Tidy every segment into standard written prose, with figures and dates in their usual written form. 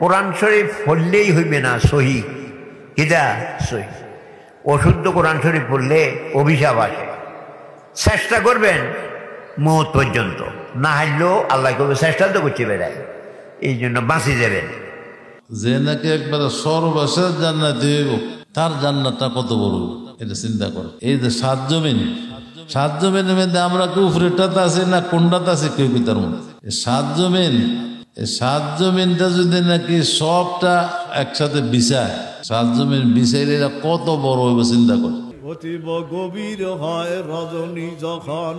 কোরআন শরীফ পড়লেই হইবে না সহি, কিদা সহি। অশুদ্ধ কোরআন শরীফ পড়লে অভিশাপ আসে। চেষ্টা করবেন মওত পর্যন্ত, না হারলেও আল্লাহ করবে চেষ্টা তো করতে বেড়ায়, এই জন্য বাঁচি যাবেন। যে নাকি একবারে সর্বশেষ জান্নাত হইব, তার জান্নাতটা কত বড় এটা চিন্তা করো। এই যে সাত জমিনের মধ্যে আমরা কি উপরেটাতে আছি না কোনটাতে আছি কেউ কি তার মধ্যে। সাত জমিনটা যদি নাকি সবটা একসাথে বিছায়, সাত জমিন বিছাইলে কত বড় হইব চিন্তা করো। অতীব গভীর হয় রজনী যখন,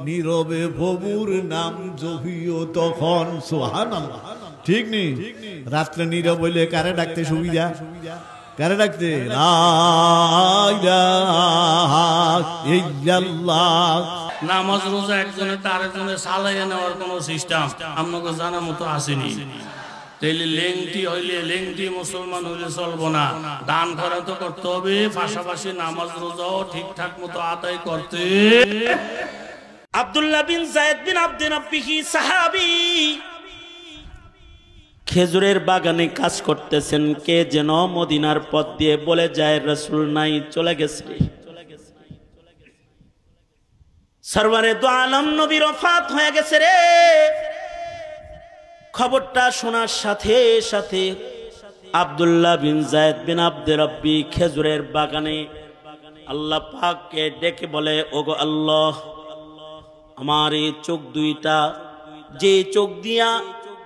নীরবে প্রভুর নাম জপিও তখন। সুবহানাল্লাহ, ঠিক নি? রাত্রে নীরব হইলে কারে ডাকতে সুবিধা? কারে ডাকতে? লা ইলাহা ইল্লাল্লাহ। নামাজ রোজা একজনে তার একজনে চালাইয়া নেওয়ার কোন সিস্টেম আমাকে জানার মতো আসেনি। তাইলে লেংটি হইলে লেংটি মুসলমান হইলে চলবো না, দান করা তো করতে হবে, পাশাপাশি নামাজ রোজাও ঠিকঠাক মতো আদায় করতে। আব্দুল্লাহ বিন যায়েদ বিন আব্দে রাব্বিহি সাহাবী খেজুরের বাগানে কাজ করতেছেন, কে যেন মদিনার পথ দিয়ে বলে যায় রাসূল নাই, চলে গেছে। সরওয়ারে দু আলম নবীর ওফাত হয়ে গেছে রে। খবরটা শোনার সাথে সাথে আব্দুল্লাহ বিন যায়েদ বিন আব্দে রাব্বি খেজুরের বাগানে আল্লাহ পাককে ডেকে বলে, ওগো আল্লাহ, আমার এই চোখ দুইটা, যে চোখ দিয়া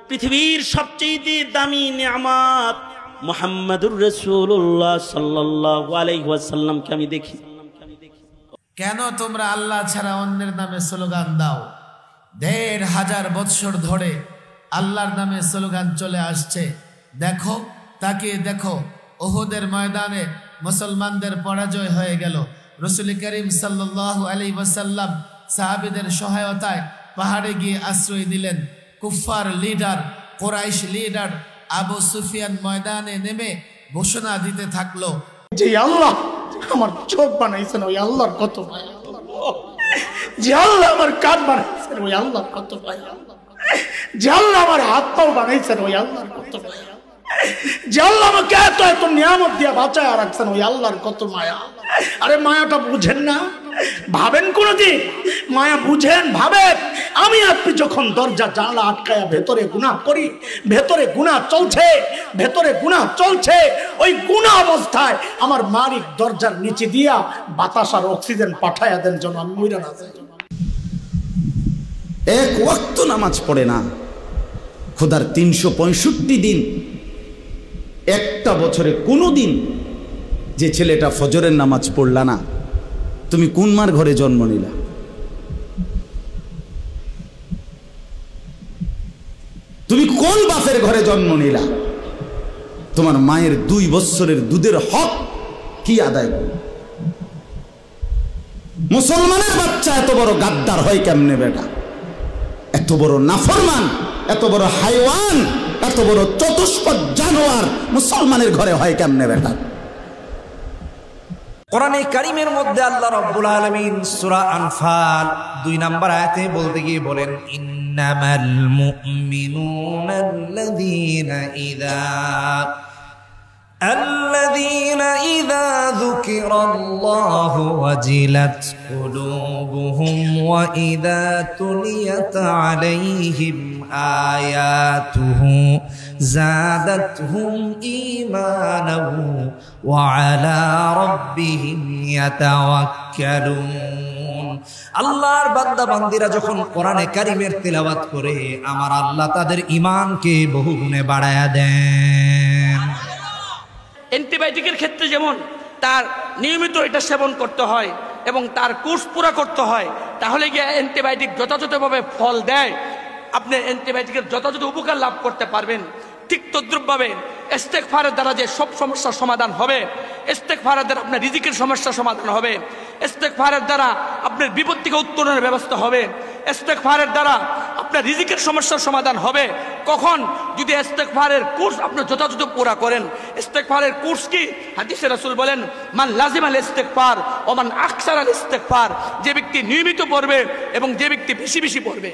পৃথিবীর সবচেয়ে দামি নিয়ামত মুহাম্মাদুর রাসূলুল্লাহ সাল্লাল্লাহু আলাইহি ওয়াসাল্লামকে আমি দেখি, কেন তোমরা আল্লাহ ছাড়া অন্যের নামে স্লোগান দাও? ১৫০০ বৎসর ধরে আল্লাহর নামে স্লোগান চলে আসছে। দেখো, তাকিয়ে দেখো, উহুদের ময়দানে মুসলমানদের পরাজয় হয়ে গেল। রাসূল করিম সাল্লাল্লাহু আলাইহি ওয়াসাল্লাম সাহাবীদের সহায়তায় পাহাড়ে গিয়ে আশ্রয় দিলেন। কুফফার লিডার, কুরাইশ লিডার আবু সুফিয়ান ময়দানে নেমে ঘোষণা দিতে থাকলো, যে আল্লাহ আমার চোখ বানাইছেন ওই আল্লাহর কত ভাই, যে আল্লাহ আমার কান বানাইছেন ওই আল্লাহর কত ভাই, যে আল্লাহ আমার হাত পাও বানাইছেন ওই আল্লাহর কত ভাই, যে আল্লাহ আমাকে এত এত নিয়ামত দিয়ে বাঁচায় রাখছেন ওই আল্লাহর কত মায়া। আরে মায়াটা বুঝেন না? ভাবেন কোনদিন? মায়া বুঝেন, ভাবেন? আমি আপনি যখন দরজা জানলা আটকায়া ভেতরে গুনাহ করি, ভেতরে গুনাহ চলছে, ওই গুনাহ অবস্থায় আমার মালিক দরজার নিচে দিয়া বাতাস আর অক্সিজেন পাঠায়া দেন যেন আমি মইরা না যাই। এক ওয়াক্ত নামাজ পড়ে না, খোদার ৩৬৫ দিন, একটা বছরে কোনো দিন যে ছেলেটা ফজরের নামাজ পড়লা না, তুমি কোন মার ঘরে জন্ম নিলা? তুমি কোন বাপের ঘরে জন্ম নিলা? তোমার মায়ের ২ বৎসরের দুধের হক কি আদায় করো? মুসলমানের বাচ্চা এত বড় গাদ্দার হয় কেমনে বেটা? এত বড় নাফরমান, এত বড় হাইওয়ান, এত বড় চতুষ্পদ জানোয়ার মুসলমানের ঘরে হয় কেমনে বেটা? কোরআনে কারীমের মধ্যে আল্লাহ রাব্বুল আলামিন সূরা আনফাল ২ নম্বর আয়াতে বলতে গিয়ে বলেন, ইন্নামাল মুমিনুনা আল্লাযীনা ইযা যুকিরাল্লাহু ওয়াজিলাত কুলুবুহুম ওয়া ইযা তুলিয়াত আলাইহিম আয়াতুহু যাদাতহুম ঈমানাও ওয়া আলা রাব্বিহিম ইয়াতাওয়াক্কালুন। আল্লাহর বান্দা বান্দীরা যখন কোরআনে কারীমের তিলাওয়াত করে, আমার আল্লাহ তাদের ঈমানকে বহুগুণে বাড়ায়া দেন। অ্যান্টিবায়োটিকের ক্ষেত্রে যেমন তার নিয়মিত এটা সেবন করতে হয় এবং তার কোর্স পুরা করতে হয়, তাহলে গিয়ে অ্যান্টিবায়োটিক যথাযথভাবে ফল দেয়, আপনি অ্যান্টিবায়োটিকের যথাযথ উপকার লাভ করতে পারবেন। ঠিক তদ্রুপভাবে ইস্তেগফারের দ্বারা যে সব সমস্যার সমাধান হবে, ইস্তেগফারের দ্বারা আপনার রিজিকের সমস্যার সমাধান হবে, ইস্তেগফারের দ্বারা আপনার বিপদ থেকে উত্তরণের ব্যবস্থা হবে, ইস্তেগফারের দ্বারা আপনার রিজিকের সমস্যার সমাধান হবে। কখন? যদি ইস্তেগফারের কোর্স আপনি যথাযথ পুরা করেন। ইস্তেগফারের কোর্স কি? হাদিসে রাসূল বলেন, মান লাজিমাল ইস্তেগফার ওয়া মান আকসারাল ইস্তেগফার, যে ব্যক্তি নিয়মিত পড়বে এবং যে ব্যক্তি বেশি বেশি পড়বে।